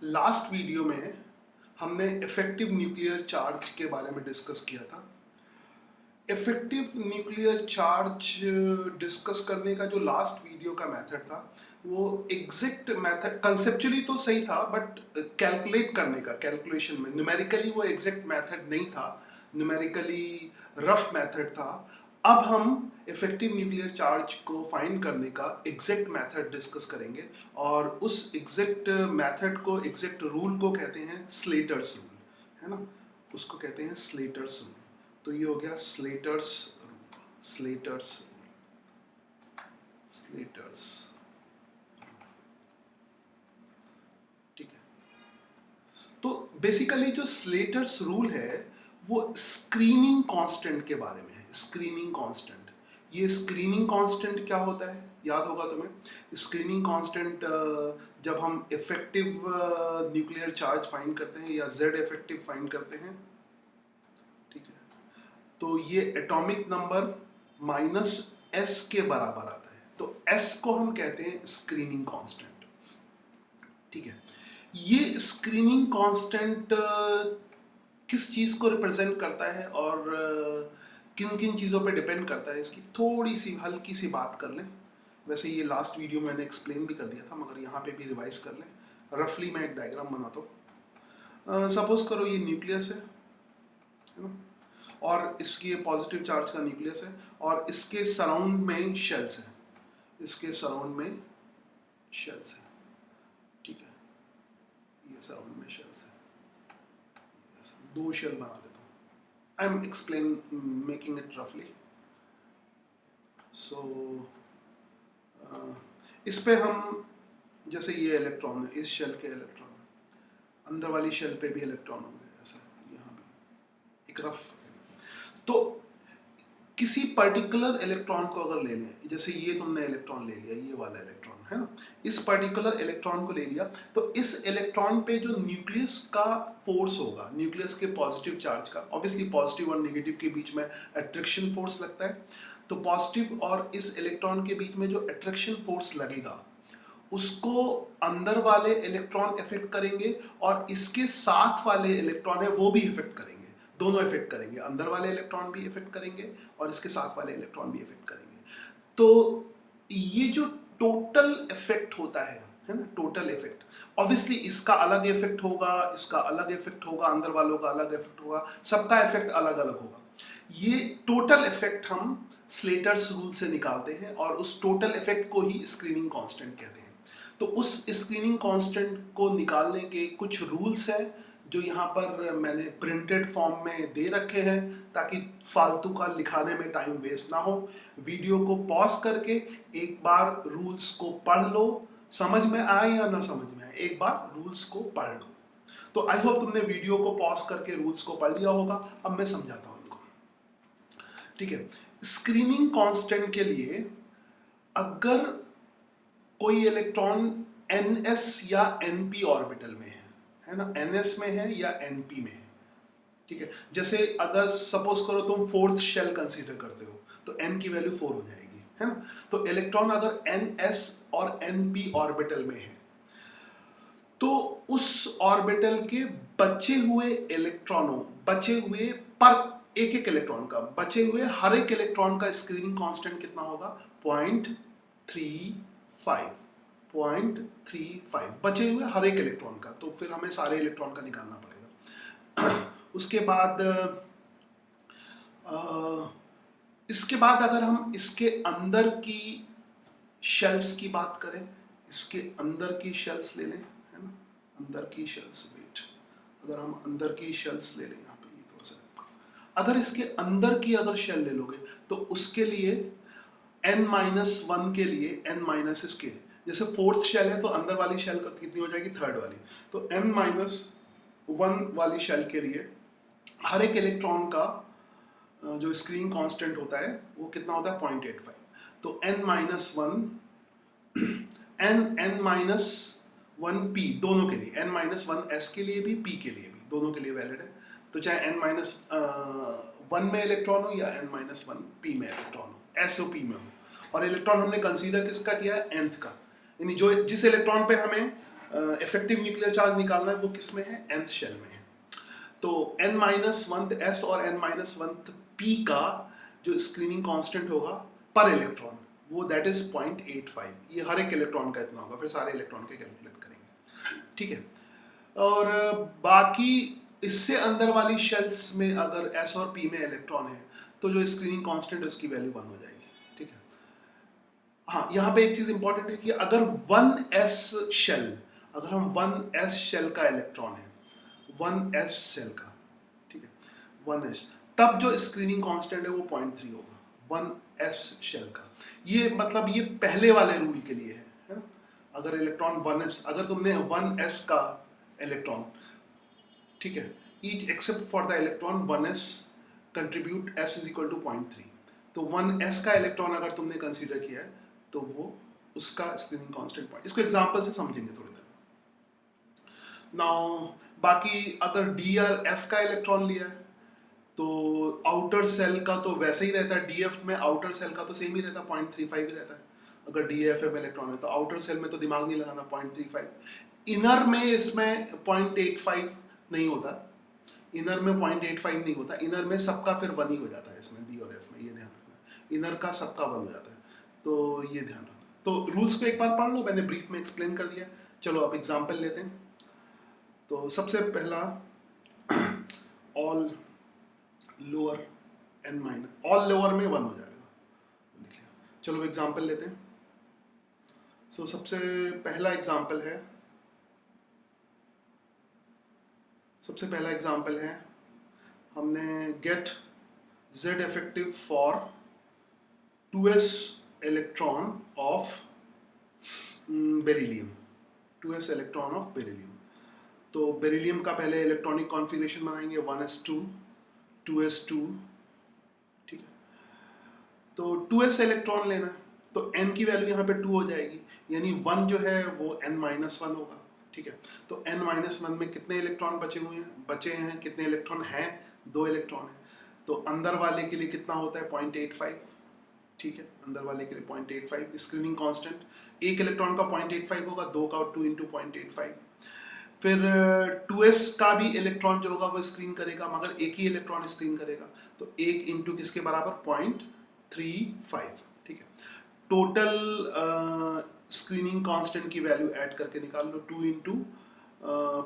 Last video में हमने effective nuclear charge के बारे में डिस्कस किया था। इफेक्टिव न्यूक्लियर चार्ज डिस्कस करने का जो लास्ट वीडियो का मेथड था वो एग्जैक्ट मेथड कंसेप्चुअली तो सही था, बट कैलकुलेट करने का, कैलकुलेशन में न्यूमेरिकली वो एग्जैक्ट मेथड नहीं था, न्यूमेरिकली रफ मेथड था। अब हम इफेक्टिव न्यूक्लियर चार्ज को फाइंड करने का एग्जैक्ट मेथड डिस्कस करेंगे और उस एग्जैक्ट मेथड को, एग्जैक्ट रूल को कहते हैं स्लेटर्स रूल, है ना। उसको कहते हैं स्लेटर्स रूल। तो ये हो गया स्लेटर्स रूल, स्लेटर्स, ठीक है। तो बेसिकली जो स्लेटर्स रूल है वो स्क्रीनिंग कांस्टेंट के बारे में है। स्क्रीनिंग कांस्टेंट, ये स्क्रीनिंग कांस्टेंट क्या होता है याद होगा तुम्हें। स्क्रीनिंग कांस्टेंट जब हम इफेक्टिव न्यूक्लियर चार्ज फाइंड करते हैं या जेड इफेक्टिव फाइंड करते हैं, ठीक है, तो ये एटॉमिक नंबर माइनस एस के बराबर आता है। तो एस को हम कहते हैं स्क्रीनिंग कांस्टेंट, ठीक है। ये स्क्रीनिंग कांस्टेंट किस चीज को रिप्रेजेंट करता है और किन किन चीज़ों पे डिपेंड करता है, इसकी थोड़ी सी हल्की सी बात कर लें। वैसे ये लास्ट वीडियो में मैंने एक्सप्लेन भी कर दिया था, मगर यहाँ पे भी रिवाइज कर लें। रफली मैं एक डायग्राम बनाता हूँ। सपोज करो ये न्यूक्लियस है ना, और इसकी पॉजिटिव चार्ज का न्यूक्लियस है और इसके सराउंड में शेल्स हैं, इसके सराउंड में शेल्स हैं, ठीक है। ये सराउंड में शेल्स है, दो शेल बना लेता हूँ। I am explain making it रफली। सो इस पे हम, जैसे ये इलेक्ट्रॉन है, इस शेल के इलेक्ट्रॉन, अंदर वाली शेल पे भी इलेक्ट्रॉन होंगे, ऐसा यहाँ भी एक रफ। तो किसी पर्टिकुलर इलेक्ट्रॉन को अगर ले लें, जैसे ये तुमने इलेक्ट्रॉन ले लिया, ये वाला इलेक्ट्रॉन है ना, इस पर्टिकुलर इलेक्ट्रॉन को ले लिया, तो इस इलेक्ट्रॉन पे जो न्यूक्लियस का फोर्स होगा, न्यूक्लियस के पॉजिटिव चार्ज का, ऑब्वियसली पॉजिटिव और नेगेटिव के बीच में अट्रैक्शन फोर्स लगता है, तो पॉजिटिव और इस इलेक्ट्रॉन के बीच में जो अट्रैक्शन फोर्स लगेगा उसको अंदर वाले इलेक्ट्रॉन इफेक्ट करेंगे और इसके साथ वाले इलेक्ट्रॉन है वो भी इफेक्ट करेंगे। दोनों इफेक्ट करेंगे, अंदर वाले इलेक्ट्रॉन भी इफेक्ट करेंगे और इसके साथ वाले इलेक्ट्रॉन भी इफेक्ट करेंगे। तो ये जो टोटल इफेक्ट होता है ना, टोटल इफेक्ट, ऑब्वियसली इसका अलग इफेक्ट होगा, इसका अलग इफेक्ट होगा, अंदर वालों का अलग इफेक्ट होगा, सबका इफेक्ट अलग अलग होगा। ये टोटल इफेक्ट हम स्लेटर्स रूल से निकालते हैं और उस टोटल इफेक्ट को ही स्क्रीनिंग कांस्टेंट कहते हैं। तो उस स्क्रीनिंग कांस्टेंट को निकालने के कुछ रूल्स हैं जो यहाँ पर मैंने प्रिंटेड फॉर्म में दे रखे हैं ताकि फालतू का लिखाने में टाइम वेस्ट ना हो। वीडियो को पॉज करके एक बार रूल्स को पढ़ लो, समझ में आए या ना समझ में आए, एक बार रूल्स को पढ़ लो। तो आई होप तुमने वीडियो को पॉज करके रूल्स को पढ़ लिया होगा। अब मैं समझाता हूँ इनको, ठीक है। स्क्रीनिंग कांस्टेंट के लिए अगर कोई इलेक्ट्रॉन ns या np ऑर्बिटल में है ना, ns में है या np में है, ठीक है। जैसे अगर सपोज करो तुम फोर्थ शेल कंसीडर करते हो तो n की वैल्यू 4 हो जाएगी, है ना। तो इलेक्ट्रॉन अगर ns और np ऑर्बिटल में है तो उस ऑर्बिटल के बचे हुए इलेक्ट्रॉनों, बचे हुए पर एक एक इलेक्ट्रॉन का, बचे हुए हर एक इलेक्ट्रॉन का स्क्रीनिंग कांस्टेंट कितना होगा, 0.35 बचे हुए हर एक इलेक्ट्रॉन का। तो फिर हमें सारे इलेक्ट्रॉन का निकालना पड़ेगा। उसके बाद इसके बाद अगर हम इसके अंदर की शेल्स की बात करें, इसके अंदर की शेल्स ले लें, है ना, अंदर की शेल्स, वेट, अगर हम अंदर की शेल्स ले लें, यहाँ पे ये थोड़ा सा, अगर इसके अंदर की अगर शेल ले लोगे तो उसके लिए n-1 के लिए n- इसके, जैसे फोर्थ शेल है तो अंदर वाली शेल कितनी हो जाएगी, थर्ड वाली, तो n-1 वाली शेल के लिए हर एक इलेक्ट्रॉन का जो स्क्रीनिंग कांस्टेंट होता है वो कितना होता है, 0.85। तो n-1 n-1p दोनों के लिए, n-1s के लिए भी, p के लिए भी, दोनों के लिए वैलिड है। तो चाहे n-1 में इलेक्ट्रॉन हो या n-1p में इलेक्ट्रॉन हो, SOP में हो। और इलेक्ट्रॉन हमने कंसीडर किसका किया है, nth का, यानी जो जिस इलेक्ट्रॉन पे हमें इफेक्टिव न्यूक्लियर चार्ज निकालना है वो किस में है, nth शेल में है। तो n-1 s और n-1 p का जो स्क्रीनिंग कांस्टेंट होगा पर इलेक्ट्रॉन वो दैट इज 0.85, ये हर एक इलेक्ट्रॉन का इतना होगा, फिर सारे इलेक्ट्रॉन के कैलकुलेट करेंगे, ठीक है। और बाकी इससे अंदर वाली शेल्स में अगर s और p में इलेक्ट्रॉन है तो जो स्क्रीनिंग कांस्टेंट है उसकी वैल्यू 1 हो जाएगी, ठीक है। हाँ, यहाँ पे एक चीज इंपॉर्टेंट है कि अगर 1s शेल, अगर हम 1s शेल का इलेक्ट्रॉन है, 1s शेल का, ठीक है, 1s, तब जो स्क्रीनिंग कांस्टेंट है वो 0.3 होगा 1s शेल का। ये मतलब ये पहले वाले रूल के लिए है ना। अगर इलेक्ट्रॉन 1s, अगर तुमने 1s का इलेक्ट्रॉन, ठीक है, each except for the electron 1s contribute s is equal to 0.3, तो 1s का इलेक्ट्रॉन अगर तुमने कंसीडर किया है तो वो उसका स्क्रीनिंग कांस्टेंट पॉइंट, इसको एग्जांपल से समझेंगे थोड़ी देर। नाउ बाकी अगर d और f का इलेक्ट्रॉन लिया है तो आउटर सेल का तो वैसे ही रहता है, df में आउटर सेल का तो सेम ही रहता है, 0.35 ही रहता है। अगर DFF इलेक्ट्रॉन है तो आउटर सेल में तो दिमाग नहीं लगाना, 0.35। इनर में इसमें 0.85 नहीं होता, इनर में 0.85 नहीं होता, इनर में सबका फिर 1 ही हो जाता है इसमें d और f में, ये ध्यान रखना, इनर का सबका 1 हो जाता है, तो ये ध्यान रखना। तो रूल्स को एक बार पढ़ लो, मैंने ब्रीफ में एक्सप्लेन कर दिया। चलो अब एग्जाम्पल लेते हैं। तो सबसे पहला all lower n minus, all lower में 1 हो जाएगा, लिख लिया। चलो एग्जाम्पल लेते हैं। सो सबसे पहला एग्जाम्पल है हमने get z effective for 2s electron of beryllium, 2s electron of beryllium. तो बेरिलियम का पहले इलेक्ट्रॉनिक कॉन्फ़िगरेशन बनाएंगे 1s2 2s2, ठीक है। तो 2s इलेक्ट्रॉन लेना है तो n की वैल्यू यहाँ पे 2 हो जाएगी, यानी 1 जो है वो n-1 होगा, ठीक है। तो n-1 में कितने इलेक्ट्रॉन बचे हैं, कितने इलेक्ट्रॉन हैं, 2 इलेक्ट्रॉन है। तो अंदर वाले के लिए कितना होता है 0.85, ठीक है, अंदर वाले के लिए 0.85 स्क्रीनिंग कांस्टेंट, एक इलेक्ट्रॉन का 0.85 होगा, 2 का 2 इंटू 0.85। फिर 2s का भी इलेक्ट्रॉन जो होगा वो स्क्रीन करेगा, मगर एक ही इलेक्ट्रॉन स्क्रीन करेगा, तो 1 इंटू किसके बराबर 0.35, ठीक है। टोटल स्क्रीनिंग कांस्टेंट की वैल्यू ऐड करके निकाल लो, 2 इंटू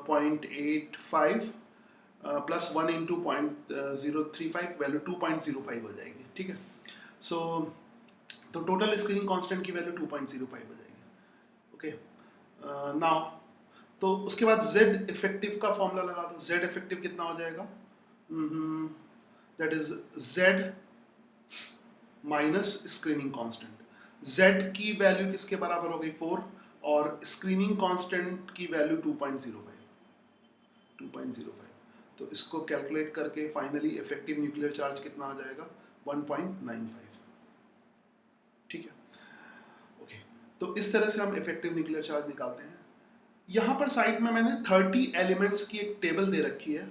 0.85 प्लस 1 इंटू 0.035, वैल्यू 2.05 हो जाएगी, ठीक है। सो तो टोटल स्क्रीनिंग कांस्टेंट की वैल्यू 2.05 हो जाएगी, ओके। नाउ तो उसके बाद z इफेक्टिव का फॉर्मूला लगा दो, z इफेक्टिव कितना हो जाएगा, that is z minus screening constant. z की वैल्यू किसके बराबर हो गई 4 और स्क्रीनिंग कांस्टेंट की वैल्यू 2.05, तो इसको कैलकुलेट करके फाइनली इफेक्टिव न्यूक्लियर चार्ज कितना आ जाएगा 1.95, ठीक है, ओके। तो इस तरह से हम इफेक्टिव न्यूक्लियर चार्ज निकालते हैं। यहाँ पर साइड में मैंने 30 एलिमेंट्स की एक टेबल दे रखी है,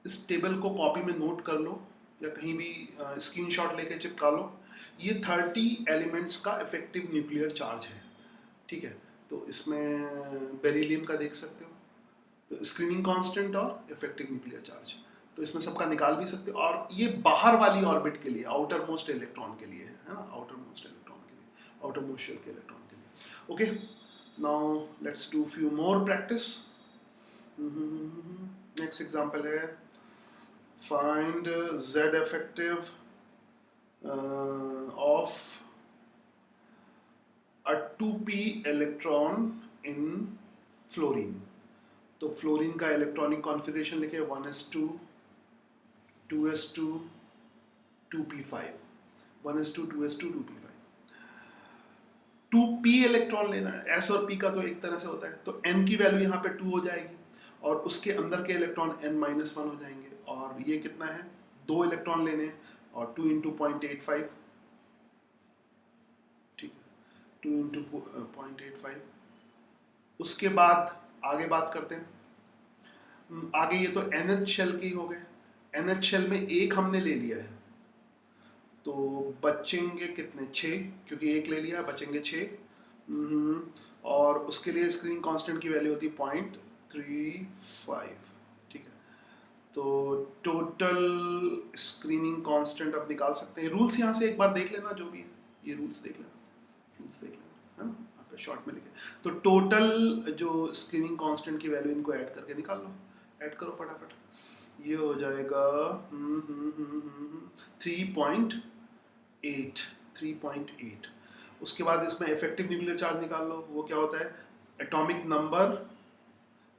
इस टेबल को कॉपी में नोट कर लो या कहीं भी स्क्रीनशॉट लेके चिपका लो। ये 30 एलिमेंट्स का इफेक्टिव न्यूक्लियर चार्ज है, ठीक है। तो इसमें बेरिलियम का देख सकते हो, तो स्क्रीनिंग कांस्टेंट और इफेक्टिव न्यूक्लियर चार्ज, तो इसमें सबका निकाल भी सकते हो। और ये बाहर वाली ऑर्बिट के लिए, आउटर मोस्ट इलेक्ट्रॉन के लिए है ना, आउटर मोस्ट इलेक्ट्रॉन के लिए, आउटर मोस्ट शेल के इलेक्ट्रॉन के लिए, okay. Now let's do few more practice. Next example है find Z effective of a 2p electron in fluorine। तो फ्लोरीन का इलेक्ट्रॉनिक कॉन्फ़िगरेशन लिखे 1s2 2s2 2p5, 1s2 2s2 2p5। 2p electron लेना है, s और p का तो एक तरह से होता है, तो n की वैल्यू यहाँ पे 2 हो जाएगी और उसके अंदर के इलेक्ट्रॉन n-1 हो जाएंगे, और ये कितना है 2 इलेक्ट्रॉन लेने हैं और 2 इंटू 0.85, ठीक है, 2 इंटू 0.85। उसके बाद आगे बात करते हैं। आगे ये तो NH शेल की हो गए, NH शेल में एक हमने ले लिया है, तो बचेंगे कितने 6, क्योंकि एक ले लिया, बचेंगे 6। और उसके लिए स्क्रीनिंग कांस्टेंट की वैल्यू होती है 0.35, ठीक है। तो टोटल स्क्रीनिंग कांस्टेंट अब निकाल सकते हैं। रूल्स यहाँ से एक बार देख लेना, जो भी है ये रूल्स देख लेना, है ना, यहाँ पे शॉर्ट में लिखे। तो टोटल जो स्क्रीनिंग कांस्टेंट की वैल्यू, इनको ऐड करके निकाल लो, ऐड करो फटाफट। ये हो जाएगा 3.8, 3.8। उसके बाद इसमें इफेक्टिव न्यूक्लियर चार्ज निकाल लो, वो क्या होता है, atomic number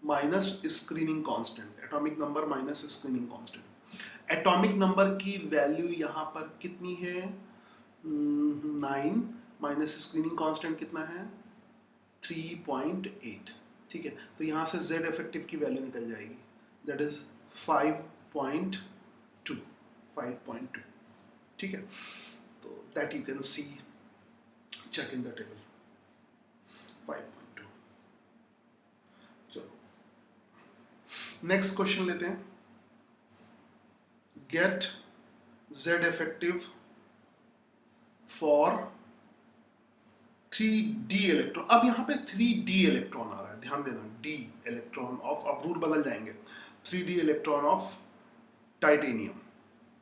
minus screening constant, atomic number minus screening constant. Atomic number की वैल्यू यहाँ पर कितनी है, 9, माइनस स्क्रीनिंग कांस्टेंट कितना है, 3.8, ठीक है। तो यहाँ से Z इफेक्टिव की वैल्यू निकल जाएगी, दैट इज 5.2, 5.2, ठीक है। तो that you can see, check in the table, 5.2। चलो नेक्स्ट क्वेश्चन लेते हैं, get Z effective for 3D electron. अब यहाँ पे 3D इलेक्ट्रॉन आ रहा है, ध्यान देना, D इलेक्ट्रॉन ऑफ, अब रूल बदल जाएंगे, 3D electron of titanium,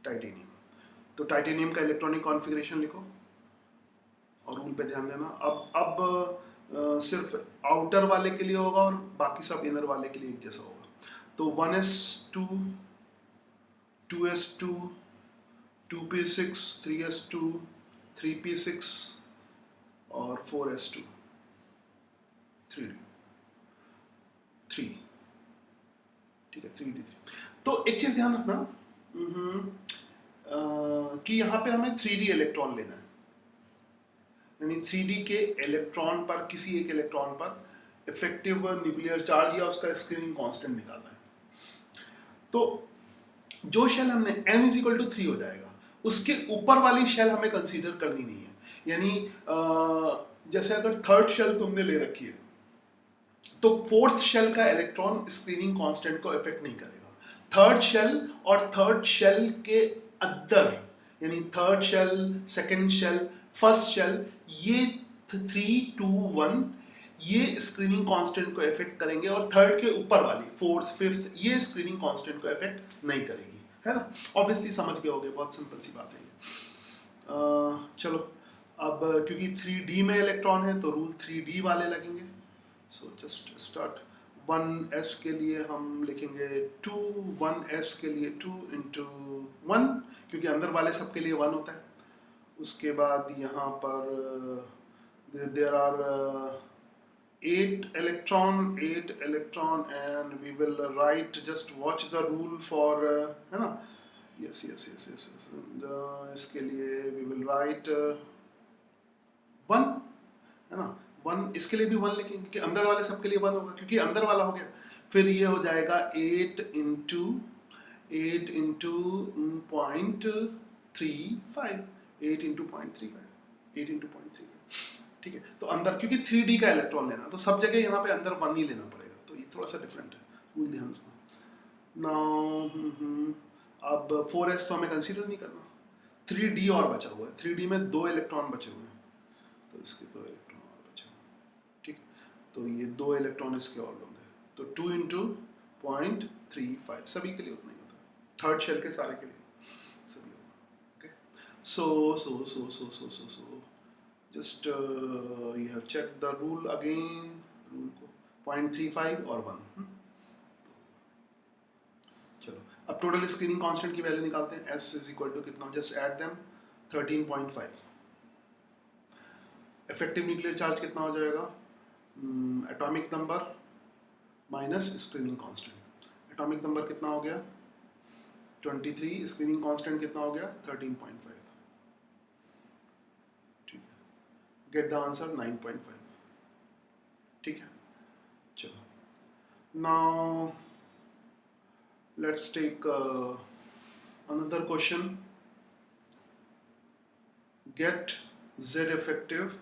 titanium. तो टाइटेनियम का इलेक्ट्रॉनिक कॉन्फ़िगरेशन लिखो और रूल पे ध्यान देना। अब सिर्फ आउटर वाले के लिए होगा और बाकी सब इनर वाले के लिए एक जैसा होगा। तो 1s2, 2s2, 2p6, 3s2, 3p6 और 4s2, 3d, 3, ठीक है, 3d3। तो एक चीज ध्यान रखना कि यहाँ पे हमें 3d इलेक्ट्रॉन लेना है, यानी 3D के इलेक्ट्रॉन पर, किसी एक इलेक्ट्रॉन पर इफेक्टिव न्यूक्लियर चार्ज या उसका स्क्रीनिंग कांस्टेंट निकालना है। तो जो शेल हमने n = 3 हो जाएगा, उसके ऊपर वाली शेल हमें कंसीडर करनी नहीं है। यानी जैसे अगर थर्ड शेल तुमने ले रखी है तो फोर्थ शेल का इलेक्ट्रॉन स्क्रीनिंग कांस्टेंट को इफेक्ट नहीं करेगा। थर्ड शेल और थर्ड शेल के अंदर, यानी third shell, second shell, first shell, ये 3, 2, 1 ये स्क्रीनिंग कांस्टेंट को इफेक्ट करेंगे और थर्ड के ऊपर वाली, फोर्थ, फिफ्थ, ये स्क्रीनिंग कांस्टेंट को इफेक्ट नहीं करेगी, है ना। ऑब्वियसली समझ गए होगे, बहुत सिंपल सी बात है ये। चलो अब क्योंकि 3D में इलेक्ट्रॉन है तो रूल 3D वाले लगेंगे। So just start. 1s के लिए हम लिखेंगे 2, 1s के लिए 2 × 1, क्योंकि अंदर वाले सब के लिए 1 होता है। उसके बाद यहाँ पर there are 8 electron and we will write, just watch the rule for, है ना, yes, इसके लिए we will write 1, है ना, 1, इसके लिए भी 1 लिखेंगे क्योंकि अंदर वाले सब के लिए 1 होगा, क्योंकि अंदर वाला हो गया। फिर ये हो जाएगा 8 × 8 × 0.35, 8 × 0.35, 8 × 0.35, ठीक है। तो अंदर, क्योंकि 3D का इलेक्ट्रॉन लेना तो सब जगह यहाँ पे अंदर 1 ही लेना पड़ेगा, तो ये थोड़ा सा डिफरेंट है, रूल ध्यान रखना। नाउ अब 4s तो हमें कंसीडर नहीं करना, 3D और बचा हुआ है, 3D में 2 इलेक्ट्रॉन बचे हुए हैं, तो इसके 2 इलेक्ट्रॉन और बचे हुए हैं, ठीक। तो ये 2 इलेक्ट्रॉन इसके और होंगे, तो 2 × 0.35, सभी के लिए उतना ही होता है, थर्ड शेल के सारे के लिए सभी होगा, okay. So just you have checked the rule again, rule को 0.35 और 1। चलो अब टोटल स्क्रीनिंग कांस्टेंट की वैल्यू निकालते हैं। S = कितना, just add them, 13.5। Effective nuclear charge कितना हो जाएगा, atomic number minus screening constant. Atomic number कितना हो गया, 23, स्क्रीनिंग कांस्टेंट कितना हो गया, 13.5, ठीक है। गेट द आंसर 9.5, ठीक है। चलो now let's take another question. Get Z effective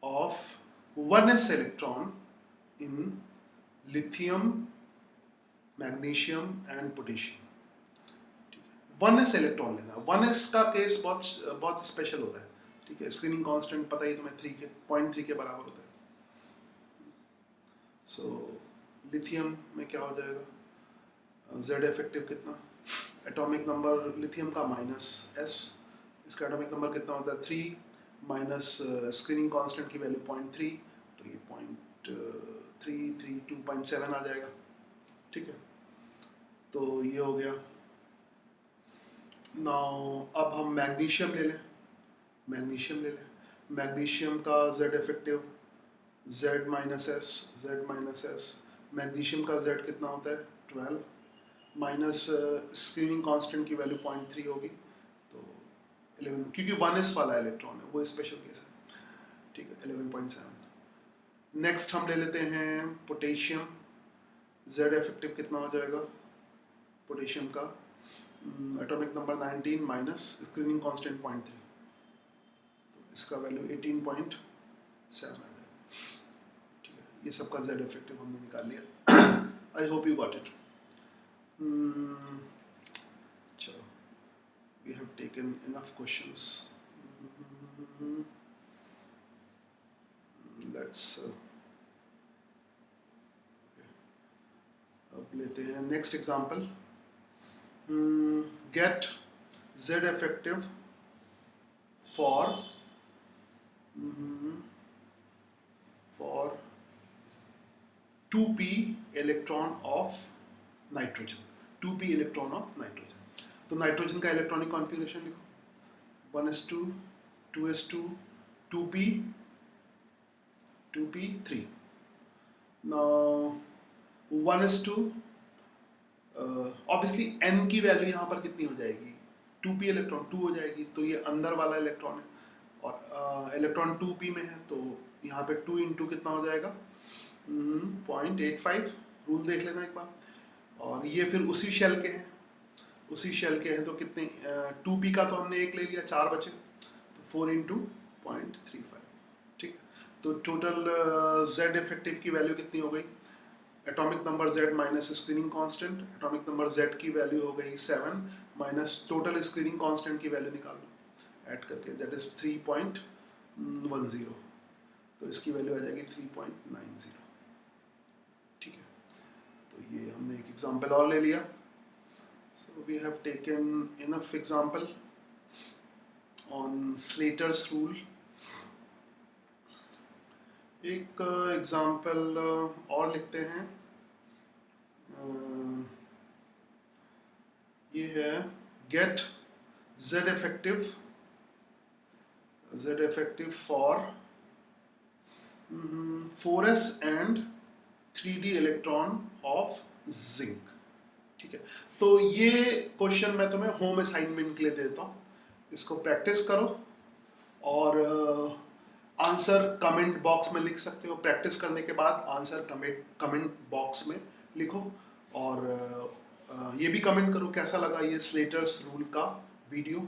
of 1s electron in lithium, magnesium and potassium। 1s electron लेना। 1s का केस बहुत स्पेशल होता है, ठीक है। स्क्रीनिंग कांस्टेंट पता ही तुम्हें 0.3 के बराबर होता है, सो लिथियम में क्या हो जाएगा, जेड इफेक्टिव कितना, एटॉमिक नंबर लिथियम का -s, इसका एटॉमिक नंबर कितना होता है 3, माइनस स्क्रीनिंग कांस्टेंट की वैल्यू 0.3, तो ये 0.332.7 आ जाएगा। ठीक है, तो ये हो गया। नाउ अब हम मैग्नीशियम ले लें, मैग्नीशियम का जेड इफेक्टिव Z-S, मैग्नीशियम का Z कितना होता है 12, माइनस स्क्रीनिंग कांस्टेंट की वैल्यू 0.3 होगी, तो 11, क्योंकि 1s वाला इलेक्ट्रॉन है, वो स्पेशल केस है। ठीक है, 11.7। नेक्स्ट हम ले लेते हैं पोटेशियम, Z इफेक्टिव कितना हो जाएगा पोटेशियम का, atomic number 19 minus screening constant 0.3, तो इसका वैल्यू 18.7 है। ठीक है, ये सबका Z इफेक्टिव हमने निकाल लिया। I hope you got it. चलो, we have taken enough questions. Let's अब लेते हैं next example. Get Z effective for 2p electron of nitrogen, 2p electron of nitrogen। तो नाइट्रोजन का इलेक्ट्रॉनिक कॉन्फ़िगरेशन लिखो, 1s2, 2s2, 2p, 2p3। Now 1s2, obviously n की value यहाँ पर कितनी हो जाएगी, 2p इलेक्ट्रॉन 2 हो जाएगी, तो ये अंदर वाला इलेक्ट्रॉन है और इलेक्ट्रॉन 2p में है, तो यहाँ पे 2 इंटू कितना हो जाएगा 0.85, रूल देख लेना एक बार। और ये फिर उसी शेल के हैं, तो कितने 2p का तो हमने एक ले लिया, 4 बचे, तो 4 इंटू 0.35। ठीक है, तो टोटल Z इफेक्टिव की वैल्यू कितनी हो गई, atomic number Z minus screening constant, atomic number Z की वैल्यू हो गई 7 माइनस टोटल स्क्रीनिंग कांस्टेंट की वैल्यू निकाल लो ऐड करके, दैट इज 3.10, तो इसकी वैल्यू आ जाएगी 3.90। ठीक है, तो ये हमने एक एग्जांपल और ले लिया। So we have taken enough example on Slater's rule. एक एग्जांपल और लिखते हैं, ये है get Z effective for 4s and 3d electron of zinc. ठीक है, तो ये क्वेश्चन मैं तुम्हें होम असाइनमेंट के लिए देता हूँ, इसको प्रैक्टिस करो और आंसर कमेंट बॉक्स में लिख सकते हो। प्रैक्टिस करने के बाद आंसर कमेंट बॉक्स में लिखो और ये भी कमेंट करो कैसा लगा ये स्लेटर्स रूल का वीडियो।